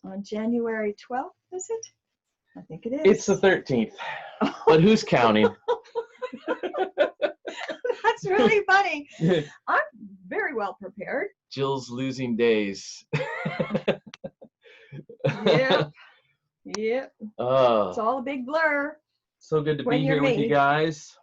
on January 12th, is it? I think it is. It's the 13th, but who's counting? That's really funny. I'm very well prepared. Jill's losing days. Yep. Yep. It's all a big blur. So good to be here with you guys.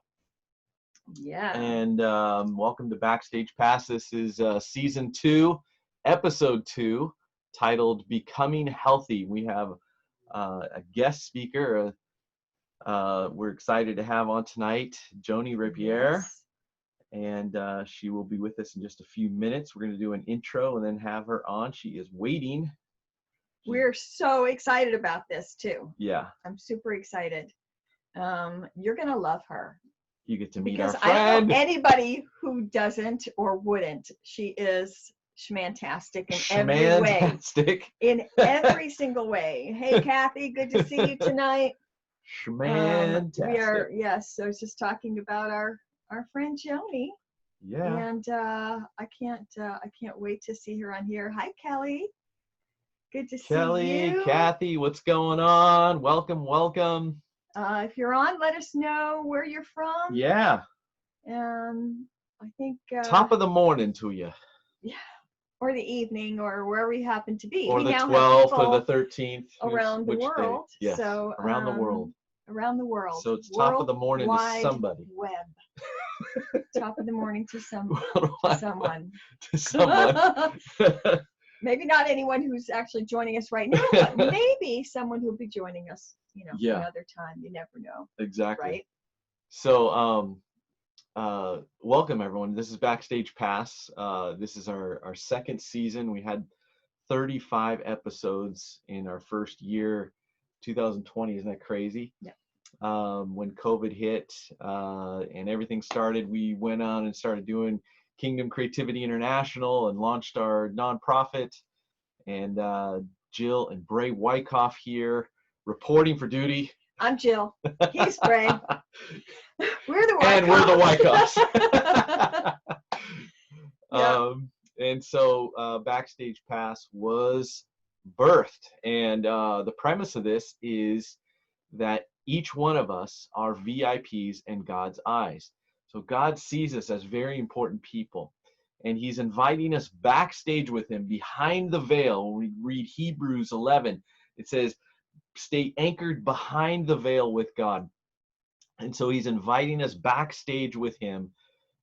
Yeah. And welcome to BackStage Pass. This is Season 2, Episode 2, titled Becoming Healthy. We have a guest speaker we're excited to have on tonight, Joanie Rapier. Yes. And she will be with us in just a few minutes. We're going to do an intro and then have her on. She is waiting. We're so excited about this too. Yeah. I'm super excited. You're going to love her. You get to meet because our friend. I don't know anybody who doesn't or wouldn't. She is schmantastic in every way. In every single way. Hey, Kathy, good to see you tonight. Schmantastic. We are, yes, I was just talking about our friend Joanie. Yeah. And I can't wait to see her on here. Hi, Kelly. Good to see you. Kathy, what's going on? Welcome, welcome. If you're on, let us know where you're from. Yeah. I think top of the morning to you. Yeah. Or the evening, or wherever you happen to be. Or we the now 12th have or the 13th. around the world. Yes. So around the world. Around the world. So it's top of the morning to somebody. Web. Top of the morning to someone. To someone. Maybe not anyone who's actually joining us right now, but maybe someone who'll be joining us, another time. You never know. Exactly. Right? So, welcome everyone. This is BackStage Pass. This is our second season. We had 35 episodes in our first year, 2020. Isn't that crazy? Yeah. When COVID hit and everything started, we went on and started doing Kingdom Creativity International and launched our nonprofit. And Jill and Bray Wyckoff here reporting for duty. I'm Jill. He's Bray. We're the Wyckoffs. And we're the Wyckoffs. And so BackStage Pass was birthed. And the premise of this is that each one of us are VIPs in God's eyes. So God sees us as very important people. And he's inviting us backstage with him behind the veil. When we read Hebrews 11, it says, stay anchored behind the veil with God. And so he's inviting us backstage with him.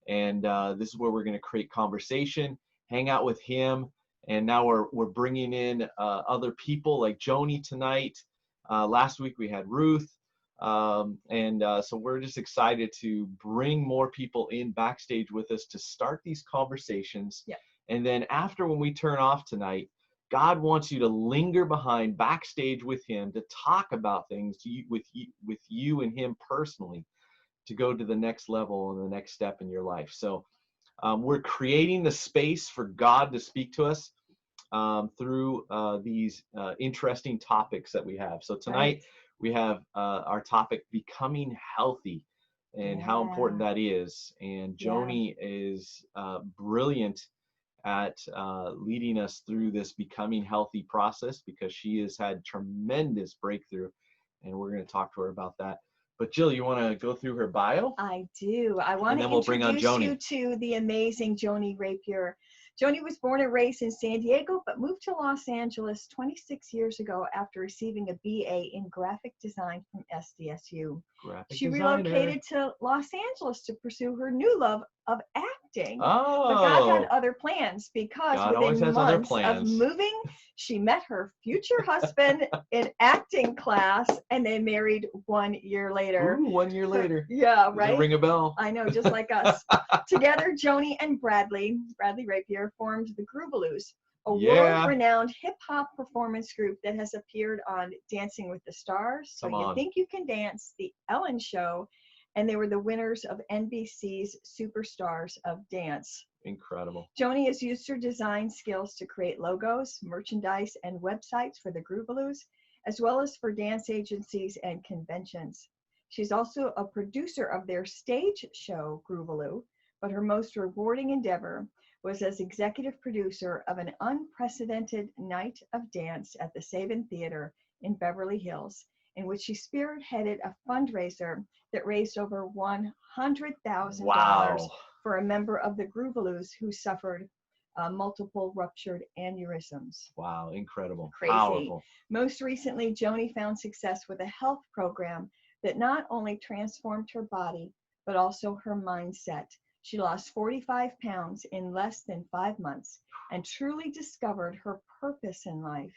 And this is where we're going to create conversation, hang out with him. And now we're bringing in other people like Joanie tonight. Last week we had Ruth. So we're just excited to bring more people in backstage with us to start these conversations. Yeah. And then after, when we turn off tonight, God wants you to linger behind backstage with him to talk about things with you and him personally, to go to the next level and the next step in your life. So we're creating the space for God to speak to us through these interesting topics that we have. So tonight we have our topic, becoming healthy, and how important that is. And Joanie is brilliant at leading us through this becoming healthy process, because she has had tremendous breakthrough, and we're going to talk to her about that. But Jill, you want to go through her bio? I do. I want to introduce you to the amazing Joanie Rapier. Joanie was born and raised in San Diego, but moved to Los Angeles 26 years ago after receiving a BA in graphic design from SDSU. She relocated to Los Angeles to pursue her new love of acting. Oh. But God had other plans, because within months of moving, she met her future husband in acting class, and they married 1 year later. Ooh, 1 year later. Yeah, right? Does it ring a bell? I know, just like us. Together, Joanie and Bradley Rapier, formed the Groovaloos, a world-renowned hip-hop performance group that has appeared on Dancing with the Stars, So You Think You Can Dance, The Ellen Show, and they were the winners of NBC's Superstars of Dance. Incredible. Joanie has used her design skills to create logos, merchandise, and websites for the Groovaloos, as well as for dance agencies and conventions. She's also a producer of their stage show, Groovaloo, but her most rewarding endeavor was as executive producer of an unprecedented night of dance at the Saban Theater in Beverly Hills, in which she spearheaded a fundraiser that raised over $100,000 Wow. for a member of the Groovaloos who suffered multiple ruptured aneurysms. Wow, incredible. Crazy. Powerful. Most recently, Joanie found success with a health program that not only transformed her body, but also her mindset. She lost 45 pounds in less than 5 months and truly discovered her purpose in life.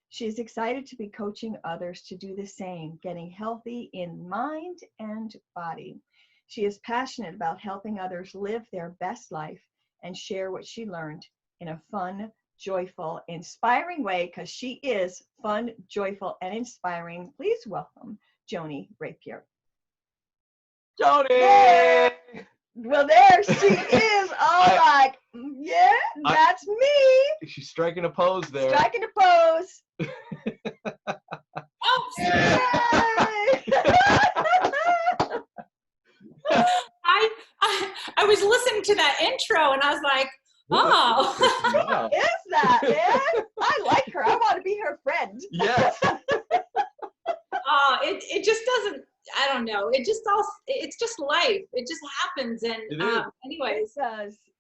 She is excited to be coaching others to do the same, getting healthy in mind and body. She is passionate about helping others live their best life and share what she learned in a fun, joyful, inspiring way, because she is fun, joyful, and inspiring. Please welcome Joanie Rapier. Joanie! Yeah. Well, there she is. All right. Yeah, that's me. She's striking a pose there. Striking a pose. Oh, I was listening to that intro and I was like, oh. What is that, man? I like her. I want to be her friend. Yes. It just doesn't, I don't know. It's just life. It just happens. And anyways,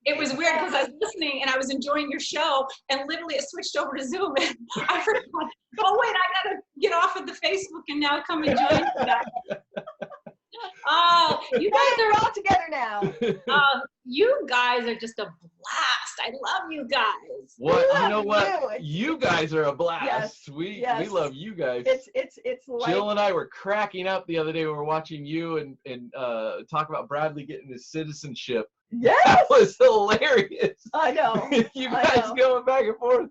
it was weird because I was listening and I was enjoying your show and literally it switched over to Zoom and I heard, oh wait, I gotta get off of the Facebook and now come and join you. Oh, you guys are all together now. You guys are just a blast. I love you guys. What? You know what? You guys are a blast. Yes. We love you guys. It's like Jill and I were cracking up the other day when we were watching you and talk about Bradley getting his citizenship. Yes. That was hilarious. I know. You guys going back and forth.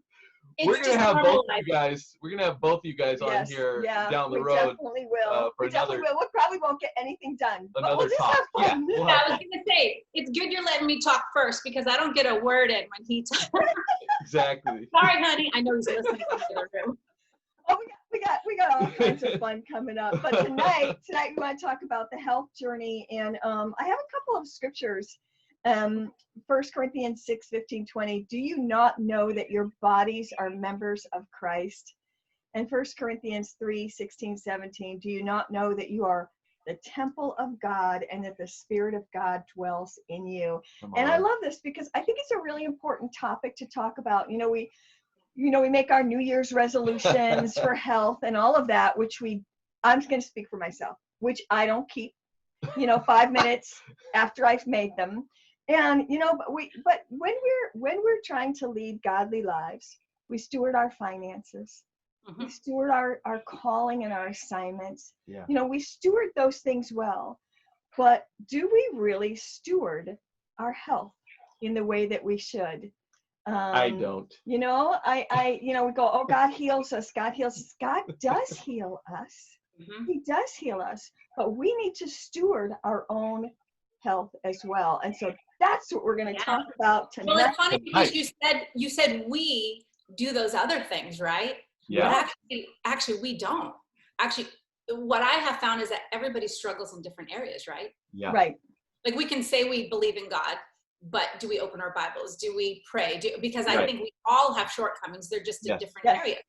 We're gonna have both of you guys. We're gonna have both you guys on here down the road. Definitely will. We definitely will. We probably won't get anything done. Another we'll talk. Yeah. I was gonna say it's good you're letting me talk first because I don't get a word in when he talks. Exactly. Sorry, honey. I know he's listening in the other room. Oh, we got all kinds of fun coming up. But tonight we want to talk about the health journey, and I have a couple of scriptures. 1 Corinthians 6:15-20. Do you not know that your bodies are members of Christ? And 1 Corinthians 3:16-17. Do you not know that you are the temple of God and that the Spirit of God dwells in you? And I love this because I think it's a really important topic to talk about. We make our New Year's resolutions for health and all of that, which I'm going to speak for myself, which I don't keep, 5 minutes after I've made them. And, but when we're trying to lead godly lives, we steward our finances. Mm-hmm. We steward our calling and our assignments. Yeah. We steward those things well, but do we really steward our health in the way that we should? I don't. We go, oh, God heals us. God heals us. God does heal us. Mm-hmm. He does heal us, but we need to steward our own health as well. And so that's what we're going to talk about tonight. Well, it's funny because you said we do those other things, right? Yeah. But actually we don't. Actually, what I have found is that everybody struggles in different areas, right? Yeah. Right. Like we can say we believe in God, but do we open our Bibles? Do we pray? Because I think we all have shortcomings. They're just in different areas,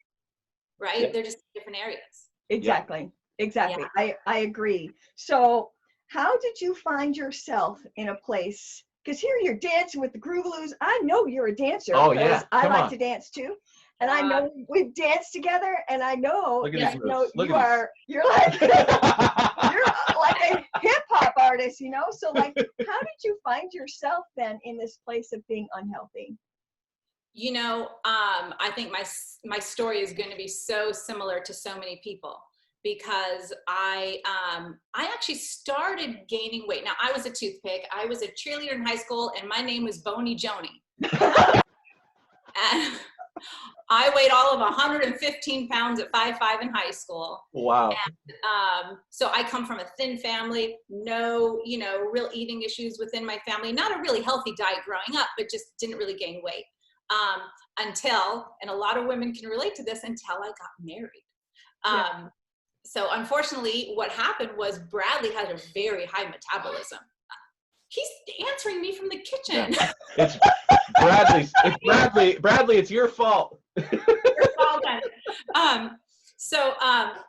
right? Yeah. They're just in different areas. Exactly. Yeah. Exactly. Yeah. I agree. So how did you find yourself in a place? Because here you're dancing with the Groovaloos. I know you're a dancer. Oh, yeah. I like to dance too. And I know we've danced together, and I know you're like a hip hop artist, So like, how did you find yourself then in this place of being unhealthy? I think my story is going to be so similar to so many people because I actually started gaining weight. Now I was a toothpick. I was a cheerleader in high school, and my name was Bony Joanie. And I weighed all of 115 pounds at 5'5" in high school. Wow. And, so I come from a thin family, no, real eating issues within my family, not a really healthy diet growing up, but just didn't really gain weight until, and a lot of women can relate to this, until I got married. So unfortunately, what happened was Bradley had a very high metabolism. he's answering me from the kitchen. Yeah. It's Bradley's. It's Bradley, it's your fault. Your fault. So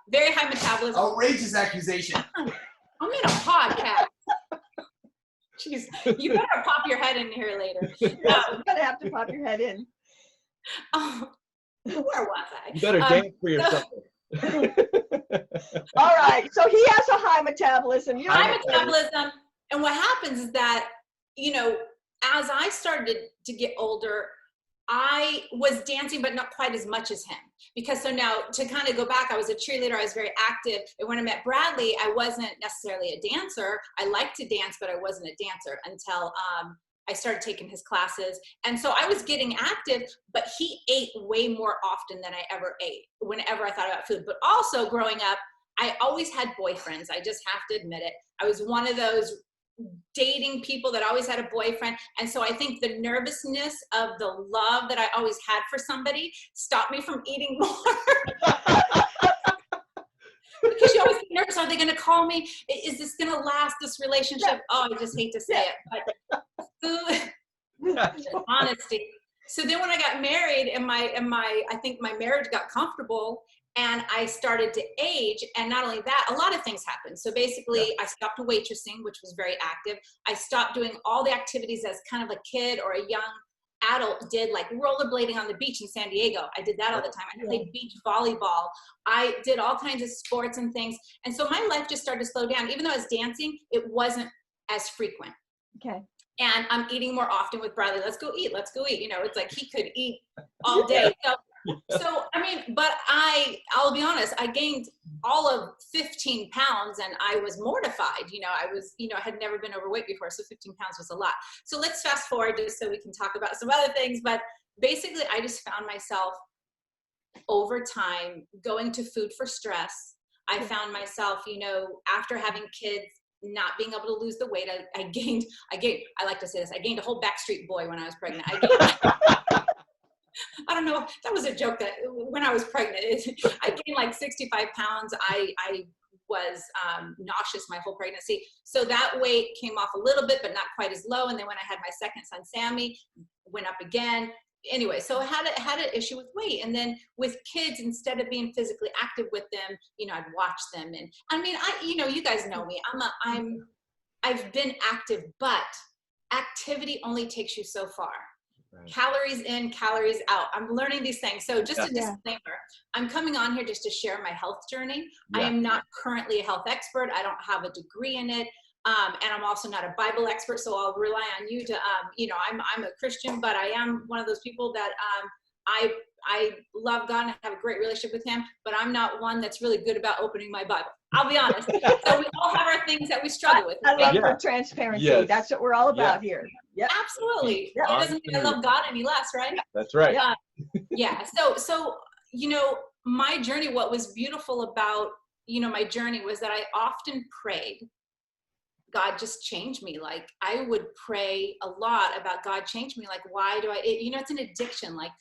very high metabolism. Outrageous accusation. I'm in a podcast. Jeez, you better pop your head in here later. Yes, you're gonna have to pop your head in. Where was I? You better dance for yourself. All right, so he has a high metabolism. High metabolism, and what happens is that, you know, as I started to get older, I was dancing, but not quite as much as him. Because so now, to kind of go back, I was a cheerleader, I was very active. And when I met Bradley, I wasn't necessarily a dancer. I liked to dance, but I wasn't a dancer until I started taking his classes. And so I was getting active, but he ate way more often than I ever ate whenever I thought about food. But also growing up, I always had boyfriends. I just have to admit it. I was one of those dating people that always had a boyfriend. And so I think the nervousness of the love that I always had for somebody stopped me from eating more. Because you always get nervous. Are they going to call me? Is this going to last, this relationship? Oh, I just hate to say it. But food, honesty. So then when I got married and I think my marriage got comfortable and I started to age, and not only that, a lot of things happened. So basically I stopped waitressing, which was very active. I stopped doing all the activities as kind of a kid or a young adult did, like rollerblading on the beach in San Diego. I did that all the time. I played beach volleyball. I did all kinds of sports and things. And so my life just started to slow down. Even though I was dancing, it wasn't as frequent. Okay. And I'm eating more often with Bradley. Let's go eat. Let's go eat. You know, it's like he could eat all day. So I mean, but I'll be honest, I gained all of 15 pounds and I was mortified. You know, I had never been overweight before. So 15 pounds was a lot. So let's fast forward just so we can talk about some other things. But basically I just found myself over time going to food for stress. I found myself, you know, after having kids, not being able to lose the weight. I gained, I like to say this, I gained a whole Backstreet Boy when I was pregnant. I don't know, that was a joke that when I was pregnant, I gained like 65 pounds. I was nauseous my whole pregnancy. So that weight came off a little bit, but not quite as low. And then when I had my second son, Sammy, went up again. Anyway, so I had an issue with weight. And then with kids, instead of being physically active with them, you know, I'd watch them. And I mean, you know, you guys know me, I've been active, but activity only takes you so far. Right. Calories in, calories out. I'm learning these things. So just a disclaimer, I'm coming on here just to share my health journey. I am not currently a health expert. I don't have a degree in it. And I'm also not a Bible expert, so I'll rely on you to, you know, I'm a Christian, but I am one of those people that I love God and have a great relationship with him, but I'm not one that's really good about opening my Bible. I'll be honest. So we all have our things that we struggle with. I love your transparency. Yes. That's what we're all about here. Yep. Absolutely. It doesn't mean I love God any less, right? That's right. Yeah. So, you know, my journey, what was beautiful about, you know, my journey was that I often prayed, God, just change me. Like I would pray a lot about God, change me. Like, why do you know, it's an addiction. Like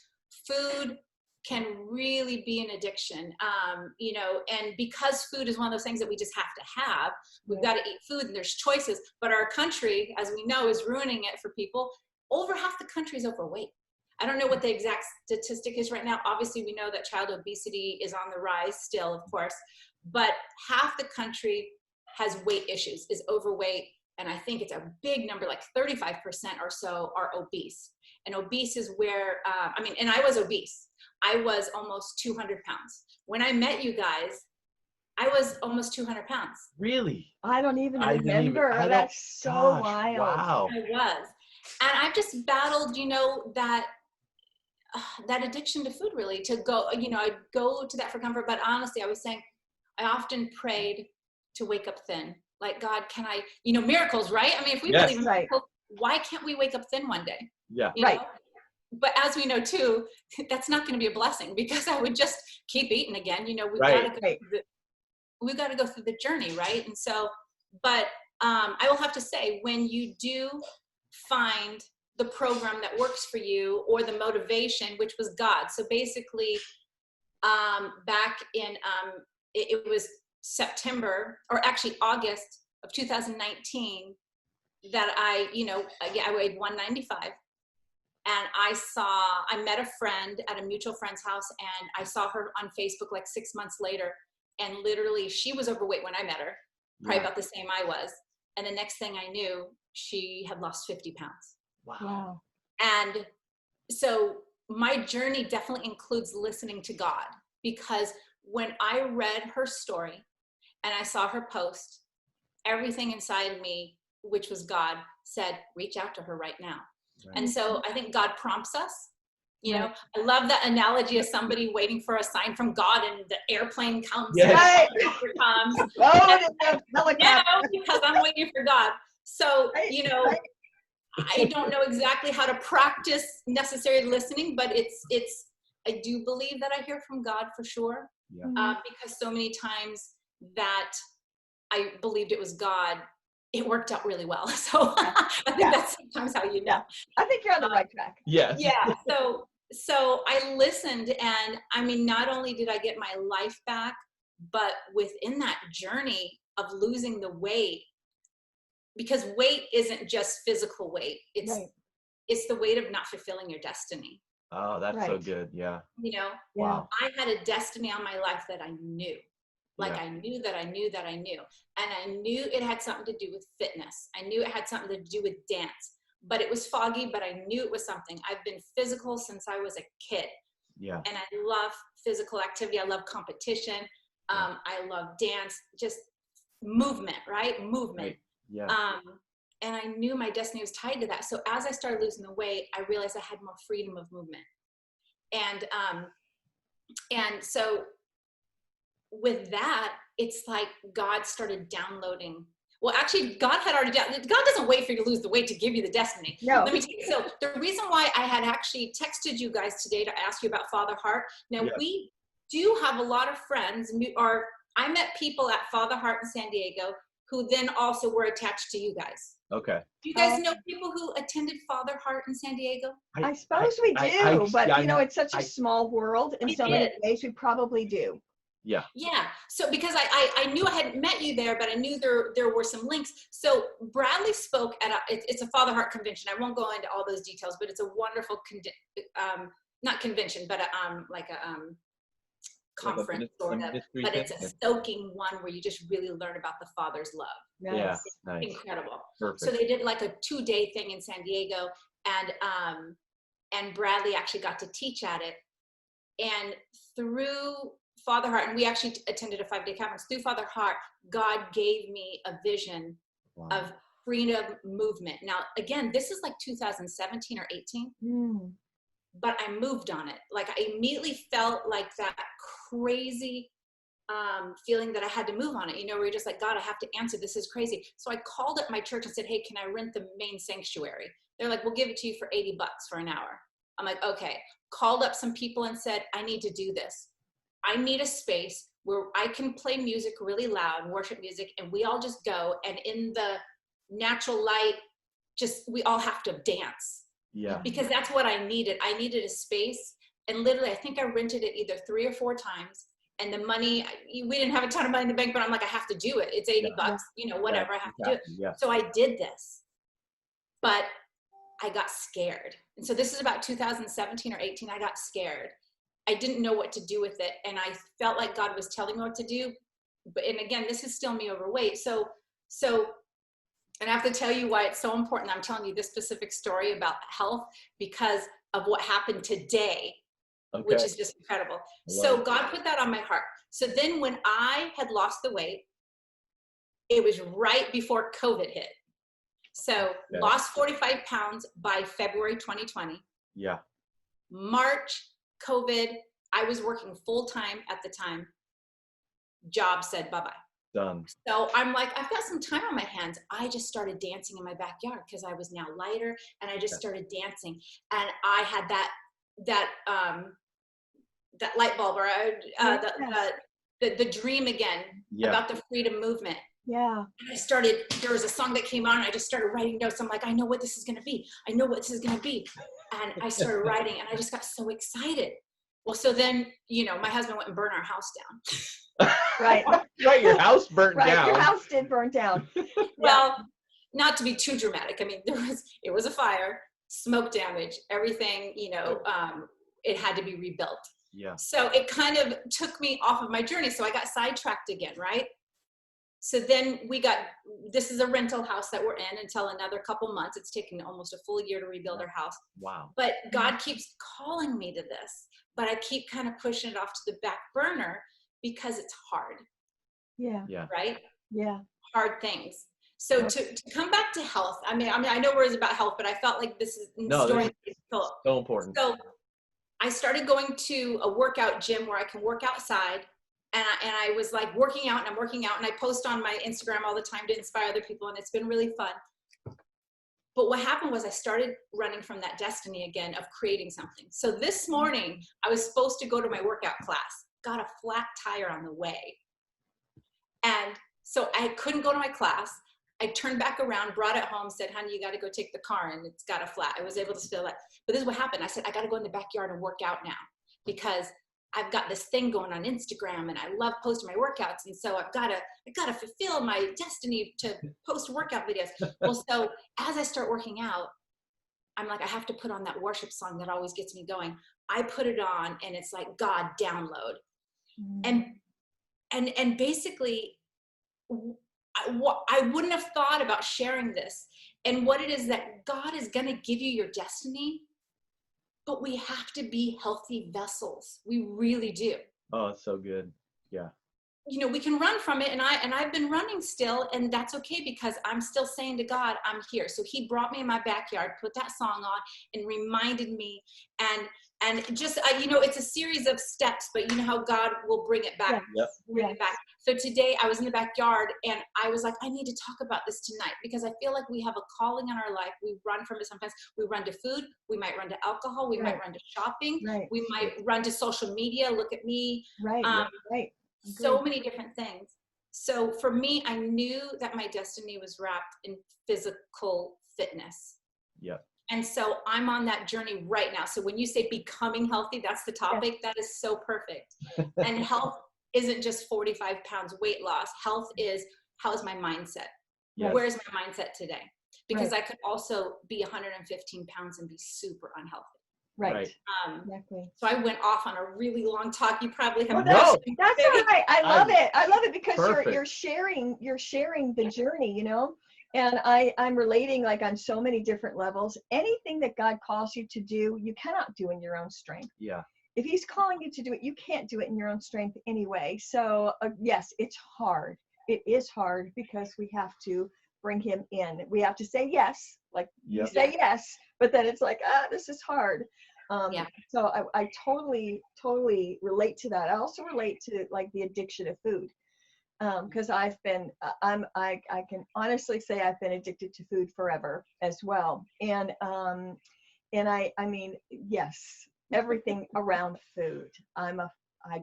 food can really be an addiction, you know, and because food is one of those things that we just have to have, we've got to eat food and there's choices, but our country, as we know, is ruining it for people. Over half the country is overweight. I don't know what the exact statistic is right now. Obviously, we know that child obesity is on the rise still, of course, but half the country has weight issues, is overweight. And I think it's a big number, like 35% or so are obese. And obese is where, I mean, and I was obese. I was almost 200 pounds. When I met you guys, I was almost 200 pounds. Really? I don't even remember. That's so wild. Wow. I was. And I've just battled, you know, that addiction to food, really, to go, you know, I'd go to that for comfort. But honestly, I was saying, I often prayed to wake up thin. Like, God, can I, you know, miracles, right? I mean, if we believe in miracles, why can't we wake up thin one day? Yeah. You know? But as we know too, that's not going to be a blessing because I would just keep eating again. You know, we've got to go through the journey, right? And so, but I will have to say, when you do find the program that works for you or the motivation, which was God. So basically, back in it was September, or actually August of 2019, that I weighed 195. And I met a friend at a mutual friend's house, and I saw her on Facebook like 6 months later. And literally she was overweight when I met her, probably about the same I was. And the next thing I knew, she had lost 50 pounds. Wow. And so my journey definitely includes listening to God, because when I read her story and I saw her post, everything inside me, which was God, said, reach out to her right now. Right. And so I think God prompts us. You know, I love that analogy of somebody waiting for a sign from God, and the airplane comes. Yes. And the helicopter comes. Because I'm waiting for God. So, I don't know exactly how to practice necessary listening, but I do believe that I hear from God for sure. Yeah. Because so many times that I believed it was God, it worked out really well. So I think that's sometimes how you know. Yeah. I think you're on the right track. Yes. Yeah. So I listened, and I mean, not only did I get my life back, but within that journey of losing the weight, because weight isn't just physical weight. It's the weight of not fulfilling your destiny. Oh, that's so good. Yeah. Wow. I had a destiny on my life that I knew. I knew that I knew that I knew. And I knew it had something to do with fitness. I knew it had something to do with dance. But it was foggy, but I knew it was something. I've been physical since I was a kid. Yeah. And I love physical activity. I love competition. I love dance, just movement, right? Movement. Right. Yeah. And I knew my destiny was tied to that. So as I started losing the weight, I realized I had more freedom of movement. And so with that, it's like God started downloading. Well, actually, God had already God doesn't wait for you to lose the weight to give you the destiny. No. Let me tell you. So the reason why I had actually texted you guys today to ask you about Father Heart. Now, we do have a lot of friends, I met people at Father Heart in San Diego who then also were attached to you guys. Okay. Do you guys know people who attended Father Heart in San Diego? I suppose we do, but it's such a small world in so many ways. We probably do. Yeah. Yeah. So because I knew I hadn't met you there, but I knew there were some links. So Bradley spoke at it's a Father Heart convention. I won't go into all those details, but it's a wonderful not convention, but conference sort of. But it's a soaking one where you just really learn about the Father's love. Yes. Yeah. Nice. Incredible. Perfect. So they did like a 2-day thing in San Diego, and Bradley actually got to teach at it. And through Father Heart, and we actually attended a 5-day conference. Through Father Heart, God gave me a vision of freedom movement. Now, again, this is like 2017 or 18, but I moved on it. Like I immediately felt like that crazy feeling that I had to move on it. Where you're just like, God, I have to answer. This is crazy. So I called up my church and said, hey, can I rent the main sanctuary? They're like, we'll give it to you for $80 for an hour. I'm like, okay. Called up some people and said, I need to do this. I need a space where I can play music really loud, worship music, and we all just go, and in the natural light, we all have to dance. Yeah. Because that's what I needed. I needed a space, and literally, I think I rented it either 3 or 4 times, and the money, we didn't have a ton of money in the bank, but I'm like, I have to do it. It's $80, whatever, I have to do it. Yeah. So I did this, but I got scared. And so this is about 2017 or 18, I got scared. I didn't know what to do with it. And I felt like God was telling me what to do. And again, this is still me overweight. So, and I have to tell you why it's so important. I'm telling you this specific story about health because of what happened today, which is just incredible. So God put that on my heart. So then when I had lost the weight, it was right before COVID hit. So lost 45 pounds by February 2020. Yeah. March, COVID, I was working full-time at the time. Job said bye-bye. Done. So I'm like, I've got some time on my hands. I just started dancing in my backyard because I was now lighter, and I just started dancing. And I had that light bulb, or the dream again about the freedom movement. Yeah. And there was a song that came on, and I just started writing notes. I'm like, I know what this is going to be. I know what this is going to be. And I started writing, and I just got so excited. Well, so then, my husband went and burned our house down. Right. Right. Your house burnt down. Your house did burn down. Well, not to be too dramatic. I mean, it was a fire, smoke damage, everything, you know, it had to be rebuilt. Yeah. So it kind of took me off of my journey. So I got sidetracked again, right? So then this is a rental house that we're in until another couple months. It's taken almost a full year to rebuild our house. Wow. But God keeps calling me to this, but I keep kind of pushing it off to the back burner because it's hard. Yeah. Yeah. Right? Yeah. Hard things. So to come back to health, I mean, I know it's about health, but I felt like this is so important. So I started going to a workout gym where I can work outside. And I was like working out and I'm working out and I post on my Instagram all the time to inspire other people. And it's been really fun. But what happened was I started running from that destiny again of creating something. So this morning I was supposed to go to my workout class, got a flat tire on the way. And so I couldn't go to my class. I turned back around, brought it home, said, honey, you got to go take the car and it's got a flat. I was able to still that. But this is what happened. I said, I got to go in the backyard and work out now because I've got this thing going on Instagram and I love posting my workouts. And so I gotta fulfill my destiny to post workout videos. Well, so as I start working out, I'm like, I have to put on that worship song that always gets me going. I put it on and it's like, God, download. And basically I wouldn't have thought about sharing this. And what it is that God is going to give you your destiny, but we have to be healthy vessels. We really do. Oh, it's so good. Yeah. You know, we can run from it. And I've been running still, and that's okay because I'm still saying to God, I'm here. So he brought me in my backyard, put that song on and reminded me. And just, you know, it's a series of steps, but you know how God will bring it back. Yep. Bring it back. So today I was in the backyard and I was like, I need to talk about this tonight because I feel like we have a calling in our life. We run from it sometimes. We run to food. We might run to alcohol. We might run to shopping. We might run to social media. Look at me. So many different things. So for me, I knew that my destiny was wrapped in physical fitness. Yep. And so I'm on that journey right now. So when you say becoming healthy, that's the topic. Yes. That is so perfect. And health isn't just 45 pounds weight loss. Health is, how is my mindset? Yes. Where's my mindset today? Because I could also be 115 pounds and be super unhealthy. Right. Exactly. So I went off on a really long talk. You probably have. That's all right. I love it. I love it because you're sharing the journey, you know. And I'm relating like on so many different levels. Anything that God calls you to do, you cannot do in your own strength. Yeah. If he's calling you to do it, you can't do it in your own strength anyway. So yes, it's hard. It is hard because we have to bring him in. We have to say yes, like you say yes, but then it's like, this is hard. So I totally relate to that. I also relate to like the addiction of food. Because I can honestly say I've been addicted to food forever as well. And I mean, yes, everything around food. I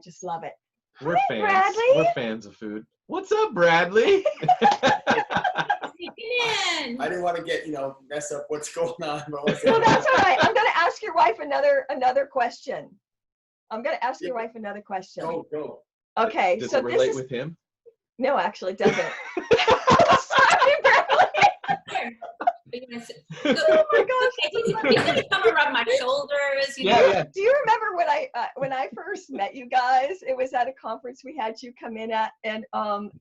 just love it. We're Hi, fans. Bradley. We're fans of food. What's up, Bradley? I didn't want to mess up what's going on. Well, that's all right. I'm going to ask your wife another question. Go. Okay. Does so it relate with him? No, actually it doesn't. Sorry, Bradley. Oh my gosh! He's gonna come and rub my shoulders. You know? Do you remember when I first met you guys? It was at a conference we had you come in at, and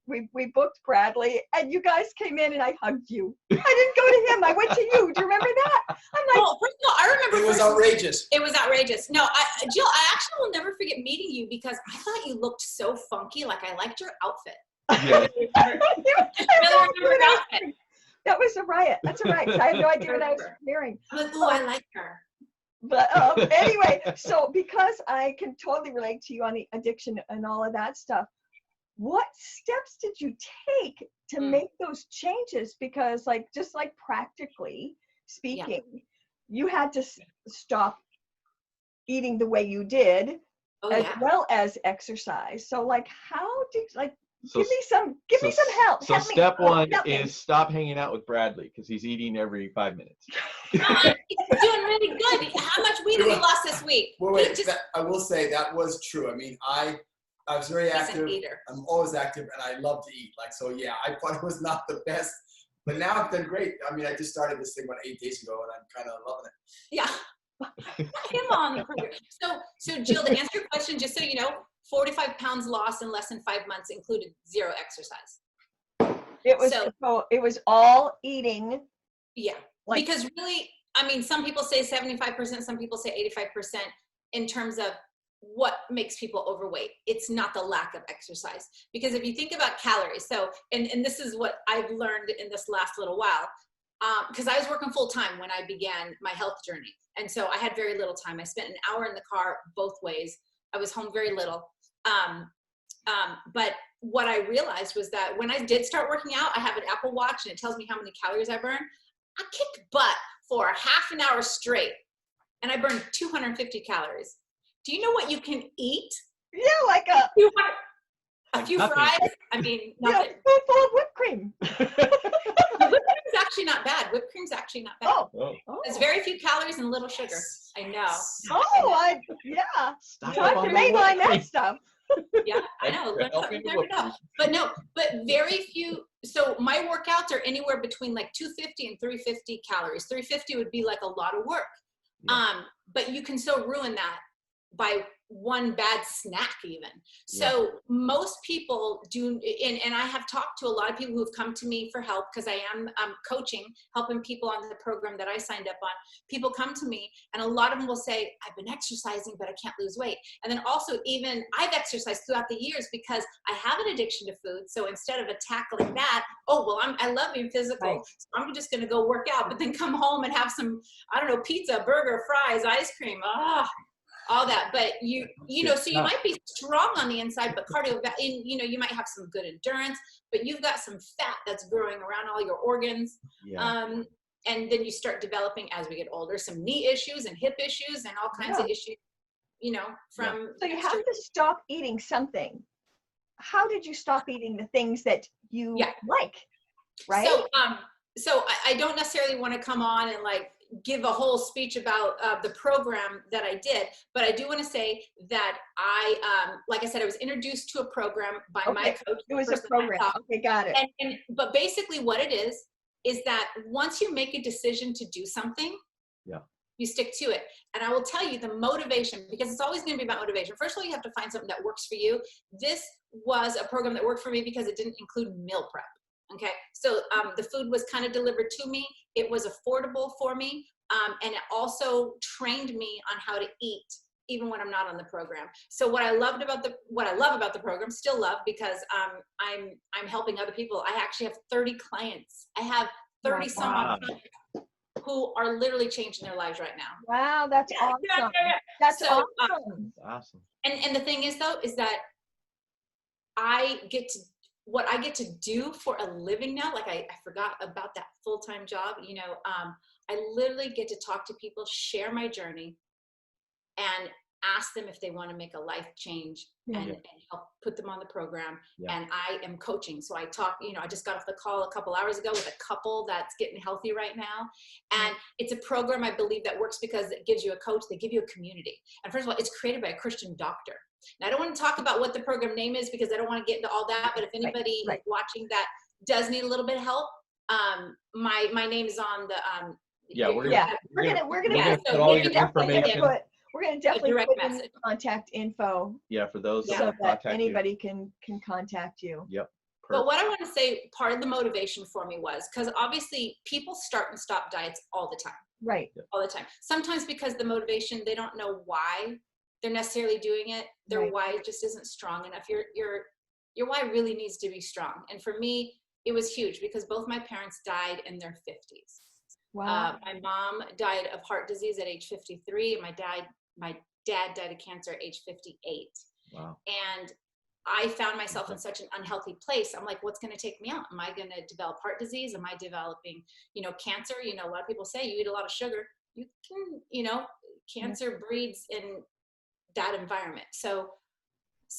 we booked Bradley, and you guys came in, and I hugged you. I didn't go to him. I went to you. Do you remember that? I'm like, well, first of all, I remember it was outrageous. It was outrageous. No, Jill, I actually will never forget meeting you because I thought you looked so funky. Like I liked your outfit. Yeah. That was a riot. That's a riot. I have no idea what I was wearing. Oh, I like her. But anyway, so because I can totally relate to you on the addiction and all of that stuff, what steps did you take to make those changes? Because just practically speaking, you had to stop eating the way you did, well as exercise. So how did give me some help. So step one is stop hanging out with Bradley because he's eating every 5 minutes. He's doing really good. How much weight have you lost this week? Well, wait, I will say that was true. I mean, I was very active. I'm always active, and I love to eat. I thought it was not the best But now I've done great. I mean, I just started this thing about 8 days ago, and I'm kind of loving it. Yeah. Him on the program. So Jill, to answer your question, just so you know, 45 pounds lost in less than 5 months included 0 exercise. It was all eating. Yeah. Because really, I mean, some people say 75%, some people say 85% in terms of what makes people overweight. It's not the lack of exercise. Because if you think about calories, so, and this is what I've learned in this last little while, because I was working full time when I began my health journey. And so I had very little time. I spent an hour in the car both ways. I was home very little. But what I realized was that when I did start working out, I have an Apple Watch and it tells me how many calories I burn. I kicked butt for a half an hour straight and I burned 250 calories. Do you know what you can eat? Yeah, like a few fries. I mean, nothing. Yeah, a spoonful of whipped cream. Whipped cream's actually not bad. Whipped cream's actually not bad. Oh. There's very few calories and little sugar. I know. Yeah. Stock Time up to on mainline the that stuff. Yeah, I know. Learn something new every day. But very few. So my workouts are anywhere between like 250 and 350 calories. 350 would be like a lot of work. Yeah. But you can still ruin that by one bad snack even. So most people do, and I have talked to a lot of people who have come to me for help because I am coaching, helping people on the program that I signed up on. People come to me and a lot of them will say, I've been exercising, but I can't lose weight. And then also even I've exercised throughout the years because I have an addiction to food. So instead of tackling that, I love being physical. Right. So I'm just going to go work out, but then come home and have some, I don't know, pizza, burger, fries, ice cream. All that, but you know, so you might be strong on the inside, but you might have some good endurance, but you've got some fat that's growing around all your organs. And then you start developing, as we get older, some knee issues and hip issues and all kinds of issues, from. So you have to stop eating something. How did you stop eating the things that you like? Right. So I don't necessarily want to come on and give a whole speech about the program that I did, but I do want to say that like I said, I was introduced to a program by my coach. It was a program. Okay, got it. But basically what it is that once you make a decision to do something, you stick to it. And I will tell you the motivation, because it's always going to be about motivation. First of all, you have to find something that works for you. This was a program that worked for me because it didn't include meal prep. Okay, so the food was kind of delivered to me. It was affordable for me, and it also trained me on how to eat, even when I'm not on the program. So what I love about the program, still love, because I'm helping other people. I actually have 30 clients. I have 30 some odd clients who are literally changing their lives right now. Wow, that's awesome. That's awesome. And the thing is though, is that what I get to do for a living now, I forgot about that full-time job, I literally get to talk to people, share my journey, and ask them if they want to make a life change and help put them on the program. And I am coaching. So I talk, I just got off the call a couple hours ago with a couple that's getting healthy right now. And it's a program I believe that works because it gives you a coach, they give you a community. And first of all, it's created by a Christian doctor. Now, I don't want to talk about what the program name is because I don't want to get into all that, but if anybody watching that does need a little bit of help, my name is on the we're gonna put all your information. We're gonna definitely put in the contact info. Yeah, for those so that anybody can contact you. Yep. Perfect. But what I want to say, part of the motivation for me was because obviously people start and stop diets all the time. Right. All the time. Sometimes because the motivation, they don't know why they're necessarily doing it. Their why just isn't strong enough. Your why really needs to be strong. And for me, it was huge because both my parents died in their 50s. Wow. My mom died of heart disease at age 53. My dad died of cancer at age 58. Wow. And I found myself in such an unhealthy place. I'm like, what's going to take me out? Am I going to develop heart disease? Am I developing, cancer? A lot of people say you eat a lot of sugar. You can, cancer breeds in that environment. So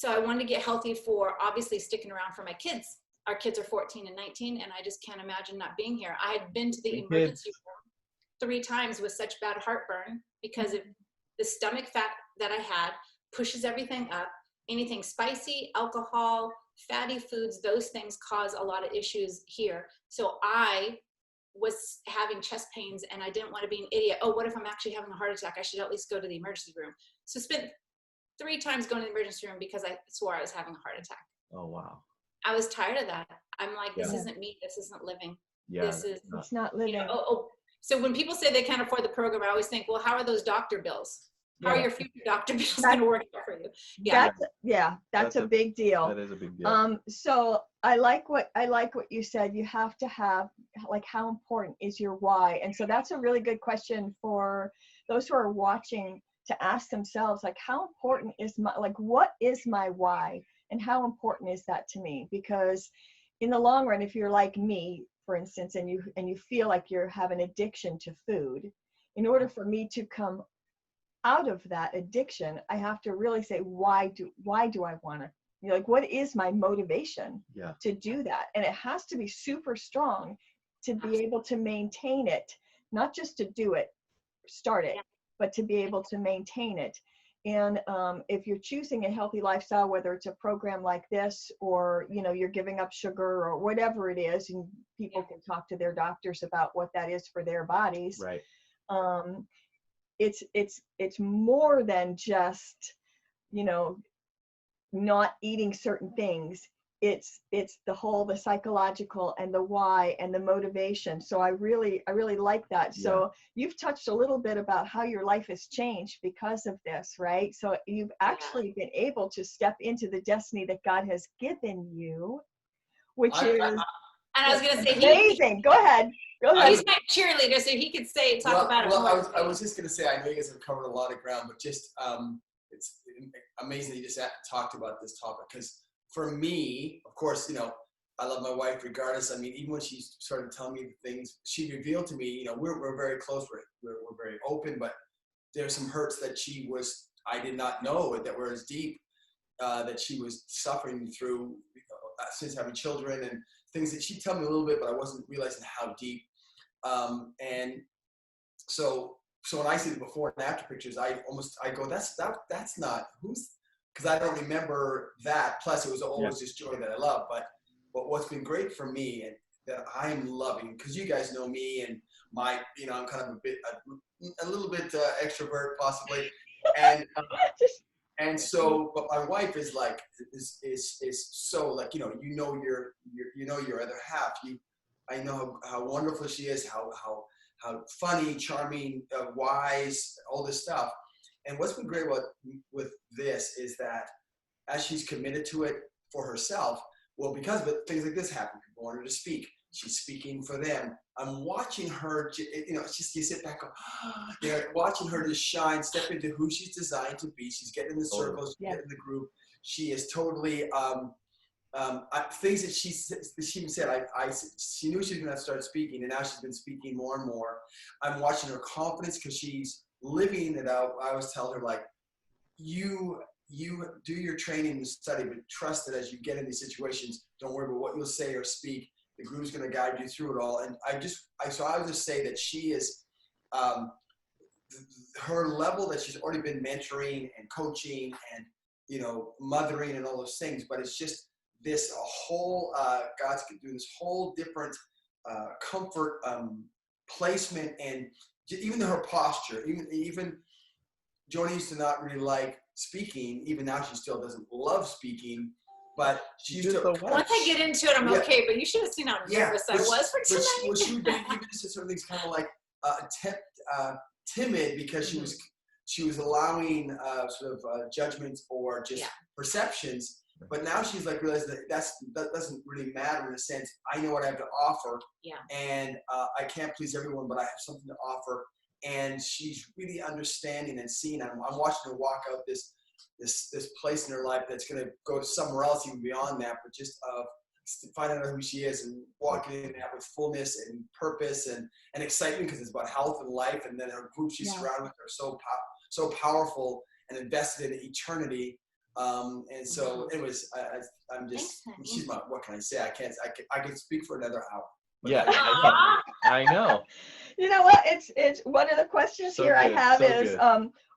I wanted to get healthy for obviously sticking around for my kids. Our kids are 14 and 19, and I just can't imagine not being here. I had been to the emergency room 3 times with such bad heartburn because of the stomach fat that I had pushes everything up. anything spicy, alcohol, fatty foods, those things cause a lot of issues here. So I was having chest pains and I didn't want to be an idiot. Oh, what if I'm actually having a heart attack? I should at least go to the emergency room. So spent 3 times going to the emergency room because I swore I was having a heart attack. Oh, wow. I was tired of that. I'm like, this isn't me. This isn't living. Yeah, this is, it's not living. You know, so when people say they can't afford the program, I always think, well, how are those doctor bills? How are your future doctor bills going to work out for you? That's a big deal. That is a big deal. So I like what you said. You have to have, like, how important is your why? And so that's a really good question for those who are watching to ask themselves, like, how important is what is my why? And how important is that to me? Because in the long run, if you're like me, for instance, and you feel like you have an addiction to food, in order for me to come out of that addiction, I have to really say, why do I want to, like, what is my motivation to do that? And it has to be super strong to be able to maintain it, not just to do it, start it, but to be able to maintain it. And if you're choosing a healthy lifestyle, whether it's a program like this, or, you know, you're giving up sugar or whatever it is, and people can talk to their doctors about what that is for their bodies. Right. It's more than just, you know, not eating certain things. It's the psychological and the why and the motivation. So I really like that. So you've touched a little bit about how your life has changed because of this, right? So you've actually been able to step into the destiny that God has given you, which is and I was going to say, amazing. Go ahead. He's my cheerleader, so he could talk about it more. I was just going to say, I know you guys have covered a lot of ground, but just it's amazing that you just talked about this topic, because for me, of course, you know, I love my wife regardless. I mean, even when she started telling me the things she revealed to me, you know, we're very close. We're very open, but there's some hurts that I did not know that were as deep, that she was suffering through since having children, and things that she'd tell me a little bit, but I wasn't realizing how deep. And so when I see the before and after pictures, I go, that's not because I don't remember that. Plus, it was always just joy that I love. But what's been great for me, and that I'm loving, because you guys know me and my, you know, I'm kind of a little bit extrovert possibly, and so, but my wife is like is so, like, you know your other half. I know how wonderful she is, how funny, charming, wise, all this stuff. And what's been great with this is that as she's committed to it for herself, well, because things like this happen, people want her to speak. She's speaking for them. I'm watching her, you know, it's just, you sit back, you know, watching her just shine, step into who she's designed to be. She's getting in the circles, getting in the group. She is totally, things that she even said, she knew she was going to start speaking, and now she's been speaking more and more. I'm watching her confidence because she's living it out. I always tell her, like, you do your training and study, but trust that as you get in these situations, don't worry about what you'll say or speak. The group's going to guide you through it all. And I would just say that she is, her level that she's already been mentoring and coaching and, you know, mothering and all those things, but it's just this whole, God's doing this whole different comfort placement, and even her posture, even Joanie used to not really like speaking. Even now she still doesn't love speaking, but she used to. Once I get into it, I'm okay, but you should have seen how nervous I was for tonight. She would be even just certain things kind of like timid, because she was allowing sort of judgments or just perceptions. But now she's like realizing that doesn't really matter, in a sense. I know what I have to offer, and I can't please everyone, but I have something to offer. And she's really understanding and seeing. I'm watching her walk out this place in her life that's going to go somewhere else even beyond that, but just finding out who she is and walking in that with fullness and purpose and excitement, because it's about health and life. And then her group she's surrounded with are so powerful and invested in eternity. And so it was, I'm just, she's my, what can I say? I could speak for another hour. Yeah, I know. You know what? It's one of the questions here I have is,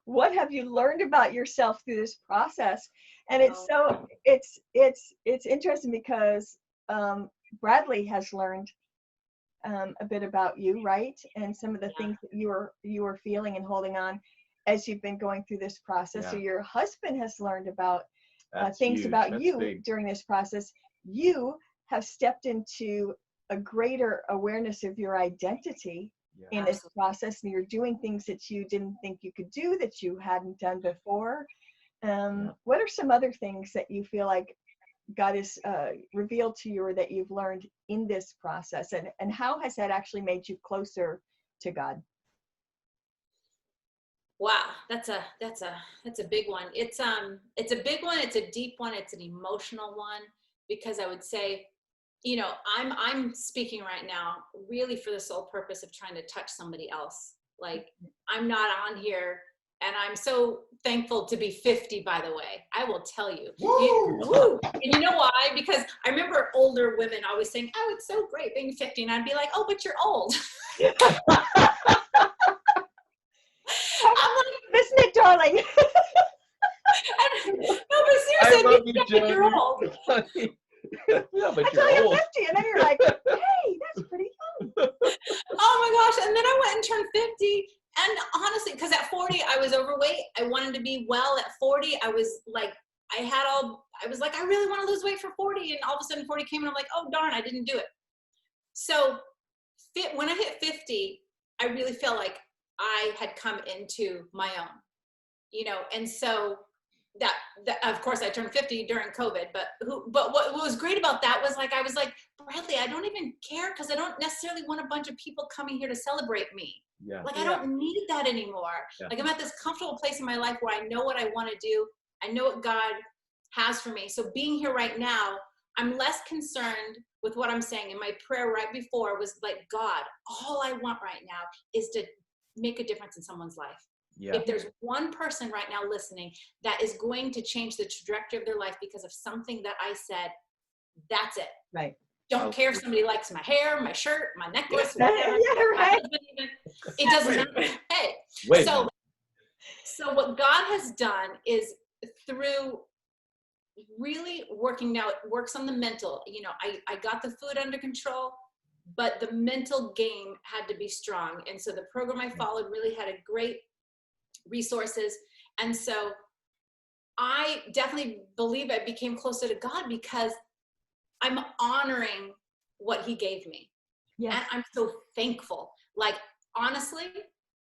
what have you learned about yourself through this process? And it's interesting because Bradley has learned a bit about you, right? And some of the things that you were feeling and holding on as you've been going through this process. Yeah. So your husband has learned about things huge. about That's you big. during this process. You have stepped into a greater awareness of your identity in this process, and you're doing things that you didn't think you could do, that you hadn't done before. What are some other things that you feel like God has revealed to you, or that you've learned in this process, and how has that actually made you closer to God? Wow, that's a big one. It's a big one. It's a deep one. It's an emotional one, because I would say, you know, I'm speaking right now really for the sole purpose of trying to touch somebody else. Like, I'm not on here, and I'm so thankful to be 50, by the way. I will tell you. Woo! And you know why? Because I remember older women always saying, oh, it's so great being 50. And I'd be like, oh, but you're old. I'm like, isn't it, darling? No, but seriously, I love you, Joanie. you're old. Yeah, but I tell you're you old. 50, and then you're like, hey, that's pretty young. Oh my gosh. And then I went and turned 50. And honestly, because at 40, I was overweight. I wanted to be well. At 40, I was like, I really want to lose weight for 40. And all of a sudden 40 came, and I'm like, oh, darn, I didn't do it. So when I hit 50, I really felt like I had come into my own, you know. And so that of course I turned 50 during COVID, but what was great about that was, like, I was like, Bradley, I don't even care, because I don't necessarily want a bunch of people coming here to celebrate me. Yeah. Like, I don't need that anymore. Yeah. Like, I'm at this comfortable place in my life where I know what I want to do. I know what God has for me. So being here right now, I'm less concerned with what I'm saying. And my prayer right before was like, God, all I want right now is to make a difference in someone's life. Yeah. If there's one person right now listening that is going to change the trajectory of their life because of something that I said, that's it. Right. Don't care if somebody likes my hair, my shirt, my necklace, Yeah, whatever. right. It doesn't matter. Hey, so what God has done is, through really working now, it works on the mental. You know, I got the food under control, but the mental game had to be strong. And so the program I followed really had a great resources. And so I definitely believe I became closer to God because I'm honoring what he gave me. Yes. And I'm so thankful. Like, honestly,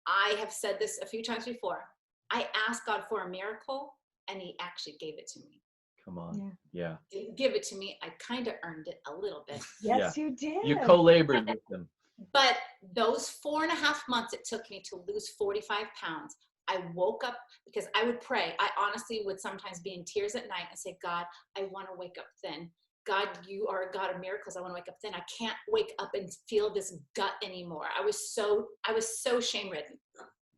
I have said this a few times before. I asked God for a miracle, and he actually gave it to me. Come on. Yeah. Didn't give it to me. I kind of earned it a little bit. Yes, you did. You co-labored with them. But those 4.5 months it took me to lose 45 pounds. I woke up, because I would pray. I honestly would sometimes be in tears at night and say, God, I want to wake up thin. God, you are a God of miracles. I want to wake up thin. I can't wake up and feel this gut anymore. I was so shame-ridden.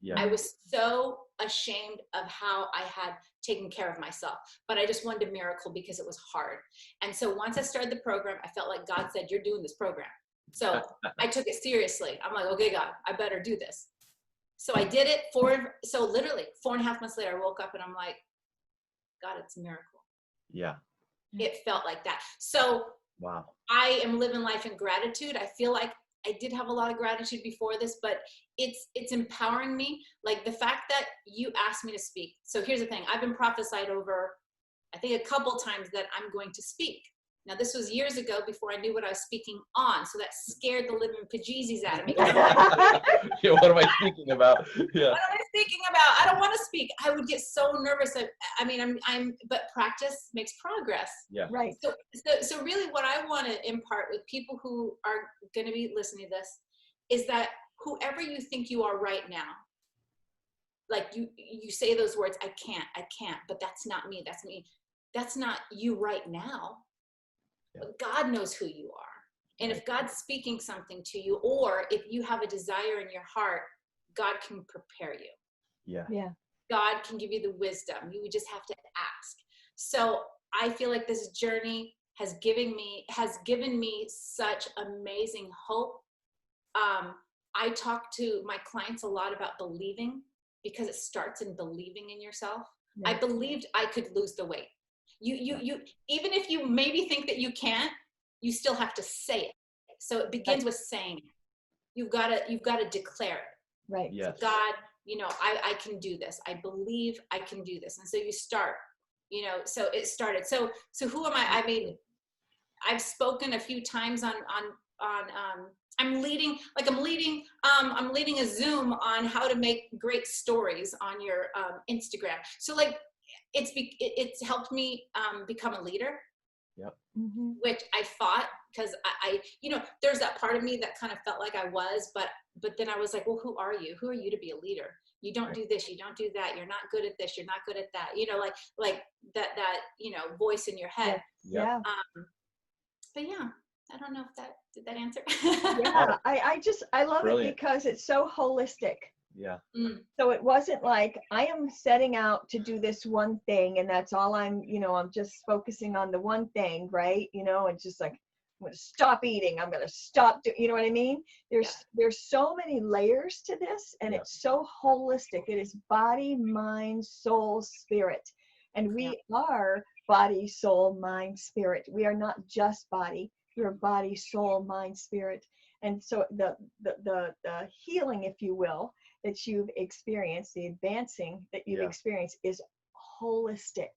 Yeah. I was so ashamed of how I had taken care of myself, but I just wanted a miracle because it was hard. And so once I started the program, I felt like God said, you're doing this program. So I took it seriously. I'm like, okay, God, I better do this. So I did it so literally 4.5 months later, I woke up and I'm like, God, it's a miracle. Yeah. It felt like that. So wow. I am living life in gratitude. I feel like I did have a lot of gratitude before this, but it's empowering me. Like the fact that you asked me to speak. So here's the thing. I've been prophesied over, I think a couple times, that I'm going to speak. Now, this was years ago before I knew what I was speaking on, so that scared the living bejesus out of me. Yeah, what am I speaking about? Yeah. What am I speaking about? I don't want to speak. I would get so nervous. But practice makes progress. Yeah. Right. So really what I want to impart with people who are going to be listening to this is that whoever you think you are right now, like you say those words, I can't, but that's not me. That's me. That's not you right now. Yeah. But God knows who you are. And if God's speaking something to you, or if you have a desire in your heart, God can prepare you. Yeah. Yeah. God can give you the wisdom. You would just have to ask. So I feel like this journey has given me such amazing hope. I talk to my clients a lot about believing. because it starts in believing in yourself. Yeah. I believed I could lose the weight. You even if you maybe think that you can't, you still have to say it. So it begins with saying it. You've got to declare it. Right. Yes. So God, you know, I can do this. I believe I can do this. And so you start, you know, so it started. So who am I? I mean, I've spoken a few times on I'm leading a Zoom on how to make great stories on your Instagram. So like it's helped me become a leader. Yep. Mm-hmm. Which I fought because I you know, there's that part of me that kind of felt like I was, but then I was like, well, who are you? Who are you to be a leader? You don't do this, you don't do that, you're not good at this, you're not good at that. You know, like that you know, voice in your head. Yeah. But yeah, I don't know if did that answer? Yeah, I love Brilliant. it because it's so holistic. Yeah. So it wasn't like I am setting out to do this one thing and that's all I'm just focusing on the one thing, right? You know, and just like, I'm going to stop eating. I'm going to stop you know what I mean? There's so many layers to this, and it's so holistic. It is body, mind, soul, spirit. And we are body, soul, mind, spirit. We are not just body. We're body, soul, mind, spirit. And so the healing, if you will, that you've experienced, the advancing that you've experienced is holistic.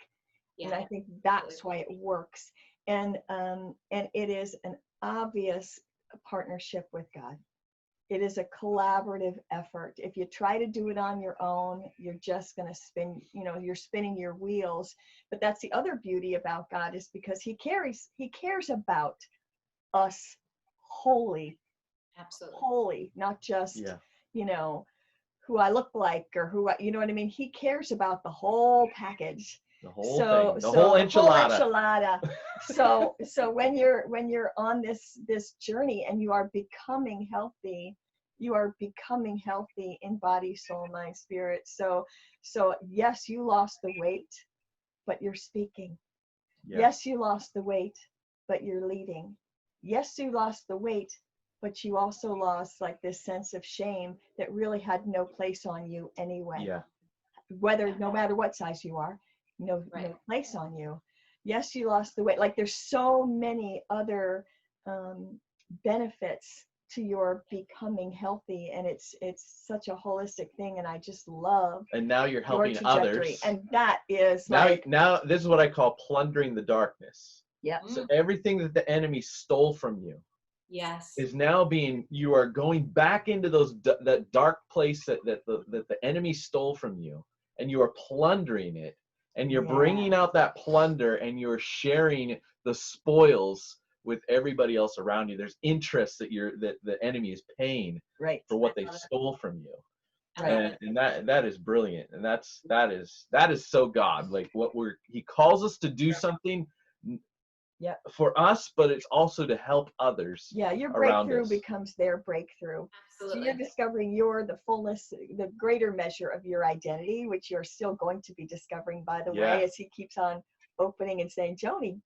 Yeah. And I think that's why it works. And it is an obvious partnership with God. It is a collaborative effort. If you try to do it on your own, you're just going to spin, you're spinning your wheels. But that's the other beauty about God, is because he cares about us wholly. Absolutely. Wholly, not just, who I look like or you know what I mean? He cares about the whole package. The whole thing, the whole enchilada. So when you're on this journey and you are becoming healthy in body, soul, mind, spirit. So yes, you lost the weight, but you're speaking. Yeah. Yes, you lost the weight, but you're leading. Yes, you lost the weight, but you also lost like this sense of shame that really had no place on you anyway. Yeah. No matter what size you are, no place on you. Yes, you lost the weight. Like there's so many other benefits to your becoming healthy, and it's such a holistic thing, and I just love. And now you're helping others. And that is now this is what I call plundering the darkness. Yeah. So everything that the enemy stole from you. Yes. Is now you are going back into that dark place that the enemy stole from you, and you are plundering it, and you're bringing out that plunder, and you're sharing the spoils with everybody else around you. There's interest that the enemy is paying for what they stole from you. Right. And that is brilliant, and that is so God. Like he calls us to do something. Yeah. For us, but it's also to help others. Yeah, your breakthrough becomes their breakthrough. Absolutely. So you're discovering the fullness, the greater measure of your identity, which you're still going to be discovering, by the way, as he keeps on opening and saying, Joanie,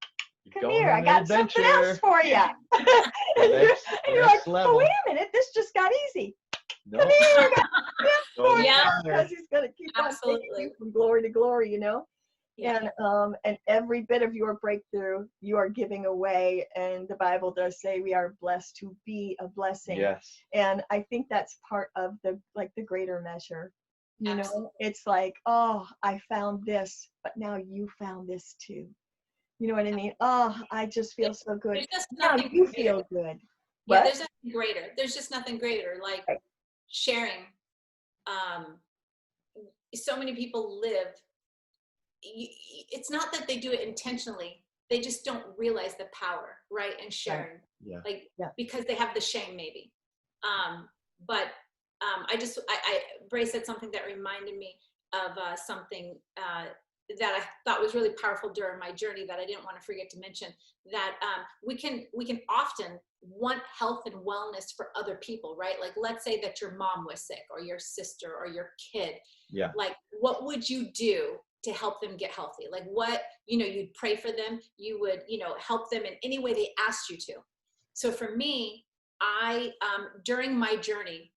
come here, I got something else for you. You're like, oh, wait a minute, this just got easy. No. Come here, because he's going to keep on taking you from glory to glory, Yeah. And every bit of your breakthrough you are giving away, and the Bible does say we are blessed to be a blessing. Yes. And I think that's part of the greater measure. It's like, oh, I found this, but now you found this too. You know what I mean? Oh, I just feel so good. Now you feel good. Yeah, there's nothing greater. There's just nothing greater, like sharing. So many people live. It's not that they do it intentionally, they just don't realize the power, right? And sharing, because they have the shame maybe. But Bray said something that reminded me of something that I thought was really powerful during my journey that I didn't want to forget to mention, that we can often want health and wellness for other people, right? Like, let's say that your mom was sick, or your sister, or your kid. Yeah. Like, what would you do to help them get healthy? Like, what, you'd pray for them, you would, help them in any way they asked you to. So for me, I, during my journey,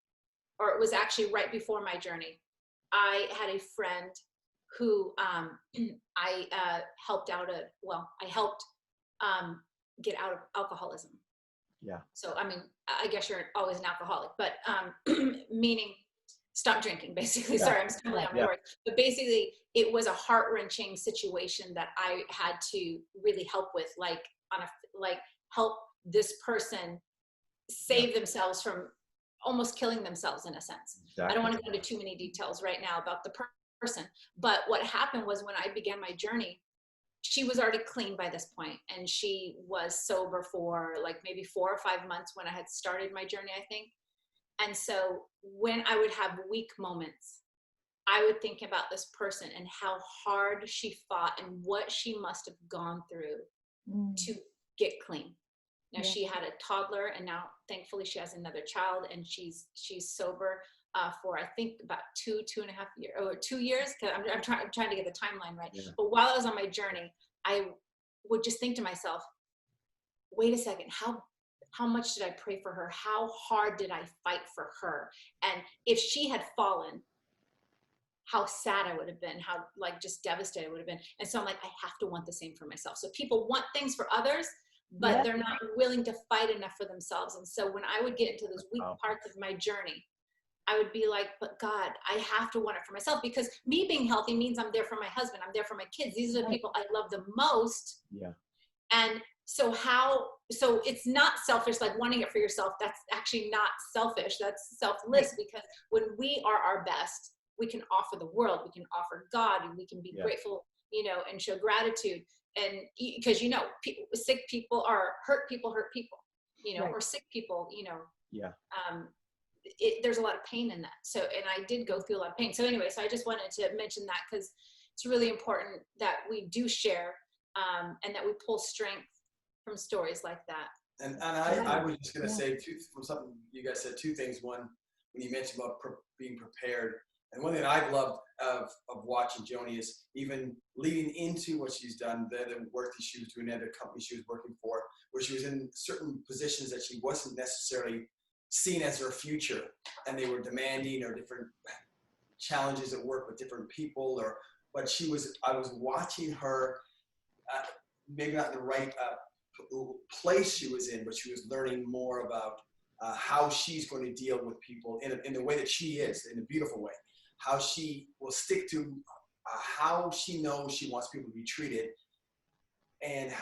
or it was actually right before my journey, I had a friend who I helped out I helped get out of alcoholism. Yeah. So, I mean, I guess you're always an alcoholic, but meaning stop drinking, basically. Yeah. Sorry, I'm stumbling on my words. But basically, it was a heart-wrenching situation that I had to really help with, like help this person save themselves from almost killing themselves in a sense. Exactly. I don't want to go into too many details right now about the person, but what happened was when I began my journey, she was already clean by this point, and she was sober for like maybe 4 or 5 months when I had started my journey, I think. And so when I would have weak moments, I would think about this person and how hard she fought and what she must have gone through to get clean. Now she had a toddler, and now thankfully she has another child, and she's sober for I think about 2.5 years or 2 years. Cause I'm trying to get the timeline right. Yeah. But while I was on my journey, I would just think to myself, wait a second, how much did I pray for her? How hard did I fight for her? And if she had fallen, how sad I would have been, how like just devastated I would have been. And so I'm like, I have to want the same for myself. So people want things for others, but they're not willing to fight enough for themselves. And so when I would get into those weak parts of my journey, I would be like, but God, I have to want it for myself, because me being healthy means I'm there for my husband. I'm there for my kids. These are the people I love the most. Yeah. And so it's not selfish, like wanting it for yourself. That's actually not selfish. That's selfless, because when we are our best, we can offer the world, we can offer God, and we can be grateful, and show gratitude. And because, sick people are hurt people, or sick people, there's a lot of pain in that. So, and I did go through a lot of pain. So anyway, so I just wanted to mention that, because it's really important that we do share, and that we pull strength from stories like that. And I was just going to say from something you guys said, 2 things. One, when you mentioned about being prepared, and one thing I've loved of watching Joanie is even leading into what she's done, the work that she was doing at the company she was working for, where she was in certain positions that she wasn't necessarily seen as her future, and they were demanding, or different challenges at work with different people, but I was watching her, maybe not in the right place she was in, but she was learning more about how she's going to deal with people in the way that she is, in a beautiful way, how she will stick to how she knows she wants people to be treated, and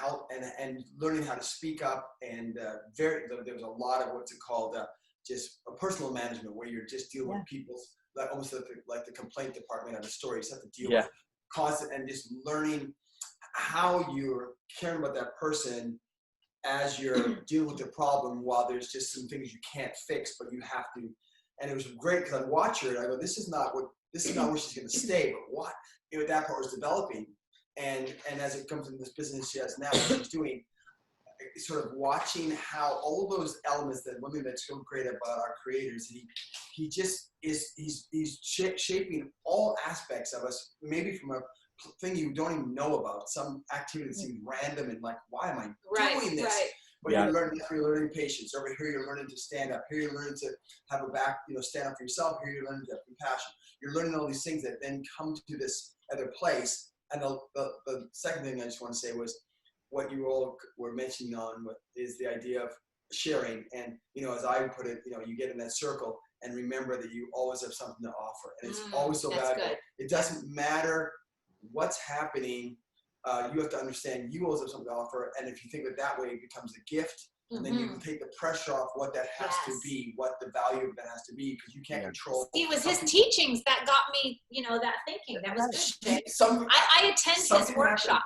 learning how to speak up, and there was a lot of what's it called, just a personal management, where you're just dealing with people's, like almost like the complaint department of the story. You just have to deal with constant, and just learning how you're caring about that person as you're dealing with the problem, while there's just some things you can't fix, but you have to. And it was great, because I'd watch her and I go, this is not where she's going to stay, but what that part was developing. And as it comes into this business she has now, what she's doing, sort of watching how all those elements, that one thing that's so great about our creators, he just is, he's shaping all aspects of us, maybe from a thing you don't even know about, some activity that seems random and like, why am I doing this? Right. But you're learning patience. Over here, you're learning to stand up. Here, you're learning to have a back, stand up for yourself. Here, you're learning to have compassion. You're learning all these things that then come to this other place. And the second thing I just want to say was, what you all were mentioning on is the idea of sharing. And, as I would put it, you get in that circle and remember that you always have something to offer. And it's always so valuable. Good. It doesn't matter what's happening. You have to understand you always have something to offer. And if you think of it that way, it becomes a gift. And then you can take the pressure off what that has to be, what the value of that has to be, because you can't control. It was his teachings that got me, that thinking. That was good. I attend his workshops.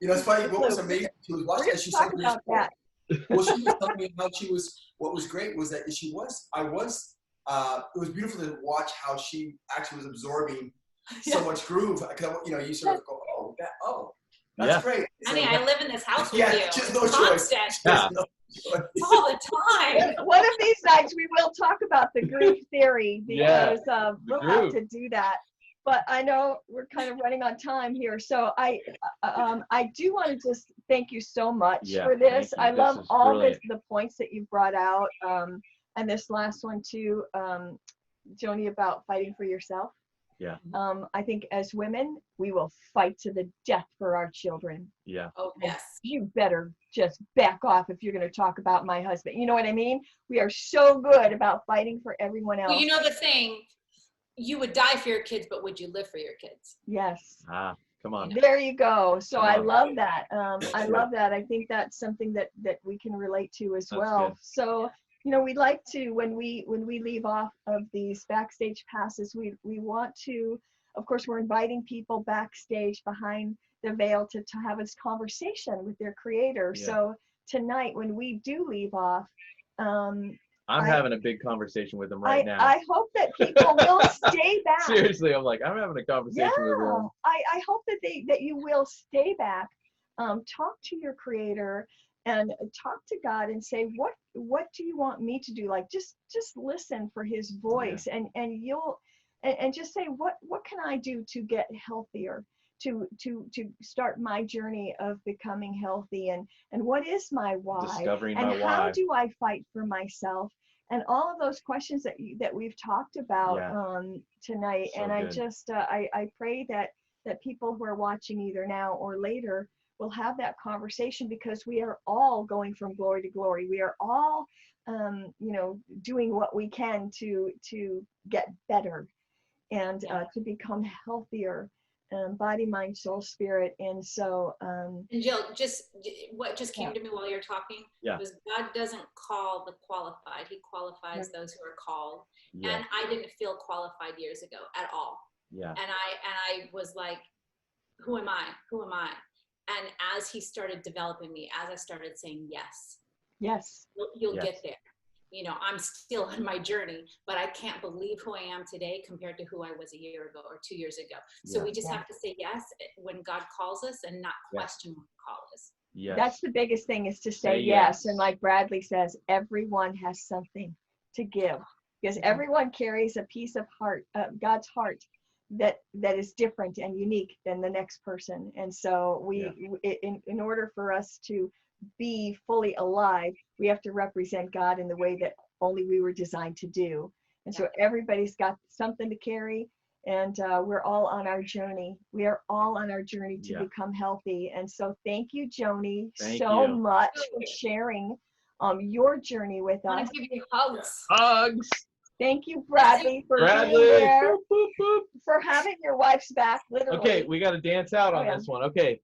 It's funny. What was amazing, she was watching that. She said about that. Well, she was telling me how she was. What was great was that it was beautiful to watch how she actually was absorbing so much groove. You sort of go, that's great. Honey, I live in this house with you. Just no choice. All the time. One of these nights we will talk about the groove theory, because we'll have to do that. But I know we're kind of running on time here, so I do want to just thank you so much for this. I love all the points that you brought out, and this last one too. Joanie, about fighting for yourself. Yeah. I think as women, we will fight to the death for our children. Yeah. Oh, yes. You better just back off if you're going to talk about my husband. You know what I mean? We are so good about fighting for everyone else. Well, you know the thing, you would die for your kids, but would you live for your kids? Yes. Come on. There you go. So I love that. I good. love that. I think that's something that we can relate to as That's well. good. So, you know, we'd like to, when we leave off of these backstage passes, we want to, of course, we're inviting people backstage behind the veil to have this conversation with their creator. Yeah. So tonight, when we do leave off, I'm having a big conversation with him right now. I hope that people will stay back. Seriously, I'm like, I'm having a conversation with him. I hope that you will stay back, talk to your creator, and talk to God and say, what do you want me to do? Like, just listen for his voice, and you'll and just say, what can I do to get healthier, to start my journey of becoming healthy, and what is my why, Discovering and my how why. do I fight for myself, and all of those questions that we've talked about tonight. So and I good. just I pray that people who are watching either now or later will have that conversation, because we are all going from glory to glory. We are all you know, doing what we can to get better, and to become healthier, body, mind, soul, spirit. And so and Jill, what just came to me while you're talking was God doesn't call the qualified. He qualifies those who are called. And I didn't feel qualified years ago at all. And I was like, who am I? Who am I? And as he started developing me, as I started saying yes, you'll get there. You know, I'm still on my journey, but I can't believe who I am today compared to who I was a year ago or 2 years ago. So we just have to say yes when God calls us, and not question what the call is. That's the biggest thing, is to say yes. And like Bradley says, everyone has something to give, because everyone carries a piece of heart, God's heart, that is different and unique than the next person. And so in order for us to be fully alive, we have to represent God in the way that only we were designed to do. And so everybody's got something to carry, and we're all on our journey. We are all on our journey to become healthy. And so thank you, Joanie, so much for sharing your journey with us. I want to give you hugs. Hugs. Thank you, Bradley, for being there, for having your wife's back, literally. Okay, we got to dance out on this one. Okay,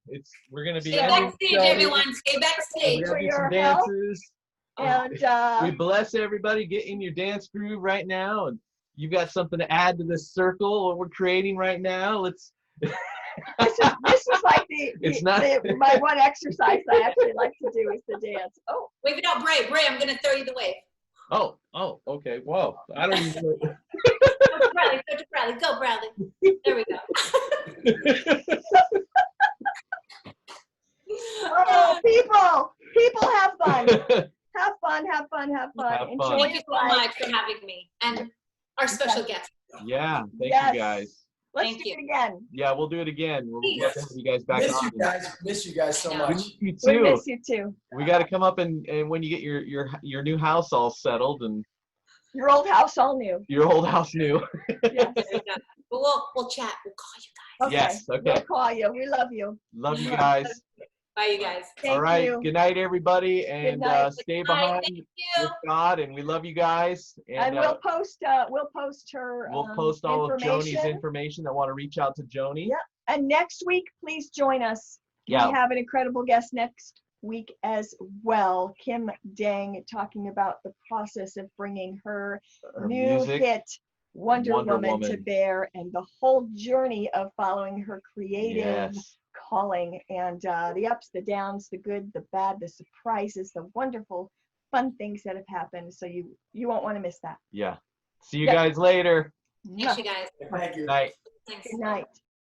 we're gonna be stay backstage, everyone. Stay backstage. We're gonna do some dances. And we bless everybody. Get in your dance groove right now, and you've got something to add to this circle what we're creating right now. Let's. this is like my one exercise I actually like to do is the dance. Oh, wave it out, Bray. Bray, I'm gonna throw you the wave. Oh, okay. Whoa, I don't even know. Go to Bradley. Go, Bradley. There we go. Oh, people have fun. Have fun. Enjoy Thank you so much for having me, and our special guest. Yeah, thank you guys. Let's do it again. Yeah, we'll do it again. We'll have to have you guys back on. Miss you guys so much. We miss you too. We miss you too. We got to come up and when you get your new house all settled and your old house all new. Your old house new. Yes. But we'll chat. We'll call you guys. Okay. Yes. Okay. We'll call you. We love you. Love you guys. Bye, you guys. All right. Good night, everybody, and stay behind with God. And we love you guys. And we'll post her. We'll post all of Joanie's information. I want to reach out to Joanie. Yep. And next week, please join us. Yeah. We have an incredible guest next week as well. Kim Dang, talking about the process of bringing her new hit Wonder Woman to bear, and the whole journey of following her creative calling, and the ups, the downs, the good, the bad, the surprises, the wonderful, fun things that have happened. So you won't want to miss that. Yeah. See you guys later. Thanks, you guys. Thank you. Night. Thanks. Good night.